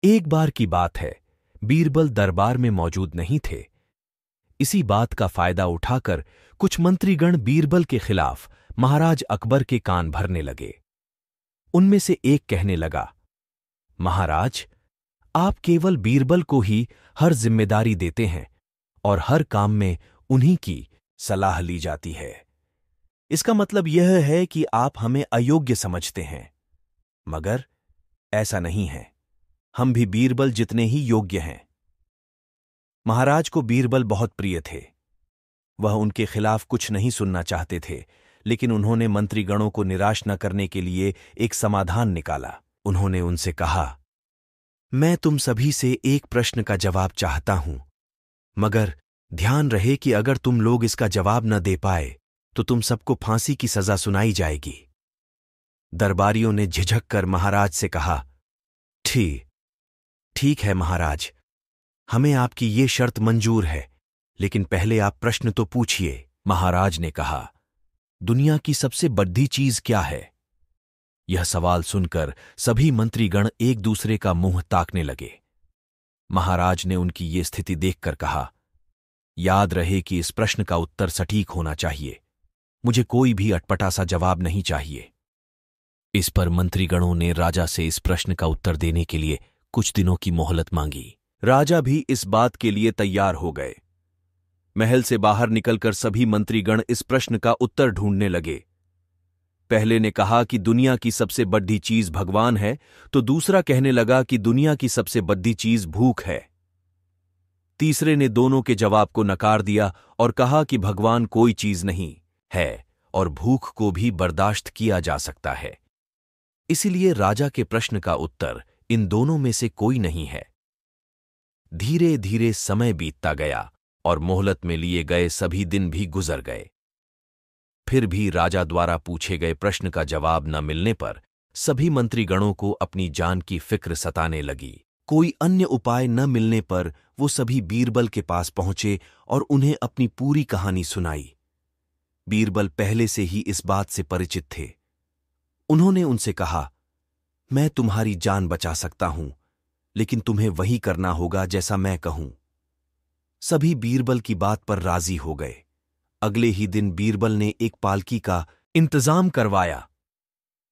एक बार की बात है, बीरबल दरबार में मौजूद नहीं थे। इसी बात का फायदा उठाकर कुछ मंत्रीगण बीरबल के खिलाफ महाराज अकबर के कान भरने लगे। उनमें से एक कहने लगा, महाराज, आप केवल बीरबल को ही हर जिम्मेदारी देते हैं और हर काम में उन्हीं की सलाह ली जाती है। इसका मतलब यह है कि आप हमें अयोग्य समझते हैं, मगर ऐसा नहीं है। हम भी बीरबल जितने ही योग्य हैं। महाराज को बीरबल बहुत प्रिय थे। वह उनके खिलाफ कुछ नहीं सुनना चाहते थे, लेकिन उन्होंने मंत्रीगणों को निराश न करने के लिए एक समाधान निकाला। उन्होंने उनसे कहा, मैं तुम सभी से एक प्रश्न का जवाब चाहता हूं, मगर ध्यान रहे कि अगर तुम लोग इसका जवाब न दे पाए तो तुम सबको फांसी की सजा सुनाई जाएगी। दरबारियों ने झिझक कर महाराज से कहा, ठीक है महाराज, हमें आपकी ये शर्त मंजूर है, लेकिन पहले आप प्रश्न तो पूछिए। महाराज ने कहा, दुनिया की सबसे बड़ी चीज क्या है? यह सवाल सुनकर सभी मंत्रीगण एक दूसरे का मुंह ताकने लगे। महाराज ने उनकी ये स्थिति देखकर कहा, याद रहे कि इस प्रश्न का उत्तर सटीक होना चाहिए। मुझे कोई भी अटपटा सा जवाब नहीं चाहिए। इस पर मंत्रीगणों ने राजा से इस प्रश्न का उत्तर देने के लिए कुछ दिनों की मोहलत मांगी। राजा भी इस बात के लिए तैयार हो गए। महल से बाहर निकलकर सभी मंत्रीगण इस प्रश्न का उत्तर ढूंढने लगे। पहले ने कहा कि दुनिया की सबसे बड़ी चीज भगवान है, तो दूसरा कहने लगा कि दुनिया की सबसे बड़ी चीज भूख है। तीसरे ने दोनों के जवाब को नकार दिया और कहा कि भगवान कोई चीज नहीं है और भूख को भी बर्दाश्त किया जा सकता है। इसीलिए राजा के प्रश्न का उत्तर इन दोनों में से कोई नहीं है। धीरे धीरे समय बीतता गया और मोहलत में लिए गए सभी दिन भी गुजर गए। फिर भी राजा द्वारा पूछे गए प्रश्न का जवाब न मिलने पर सभी मंत्रीगणों को अपनी जान की फिक्र सताने लगी। कोई अन्य उपाय न मिलने पर वो सभी बीरबल के पास पहुंचे और उन्हें अपनी पूरी कहानी सुनाई। बीरबल पहले से ही इस बात से परिचित थे। उन्होंने उनसे कहा, मैं तुम्हारी जान बचा सकता हूं, लेकिन तुम्हें वही करना होगा जैसा मैं कहूं। सभी बीरबल की बात पर राजी हो गए। अगले ही दिन बीरबल ने एक पालकी का इंतजाम करवाया।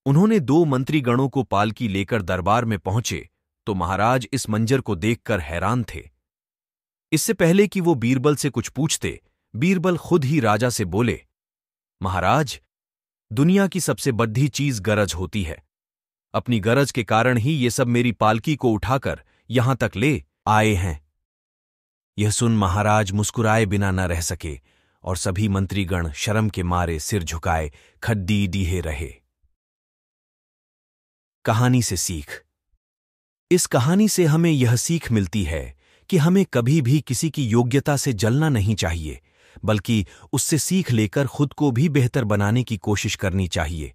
उन्होंने 2 मंत्रीगणों को पालकी लेकर दरबार में पहुंचे तो महाराज इस मंजर को देखकर हैरान थे। इससे पहले कि वो बीरबल से कुछ पूछते, बीरबल खुद ही राजा से बोले, महाराज, दुनिया की सबसे बड़ी चीज गरज होती है। अपनी गरज के कारण ही ये सब मेरी पालकी को उठाकर यहां तक ले आए हैं। यह सुन महाराज मुस्कुराए बिना न रह सके और सभी मंत्रीगण शर्म के मारे सिर झुकाए खड्डी डीहे रहे। कहानी से सीख। इस कहानी से हमें यह सीख मिलती है कि हमें कभी भी किसी की योग्यता से जलना नहीं चाहिए, बल्कि उससे सीख लेकर खुद को भी बेहतर बनाने की कोशिश करनी चाहिए।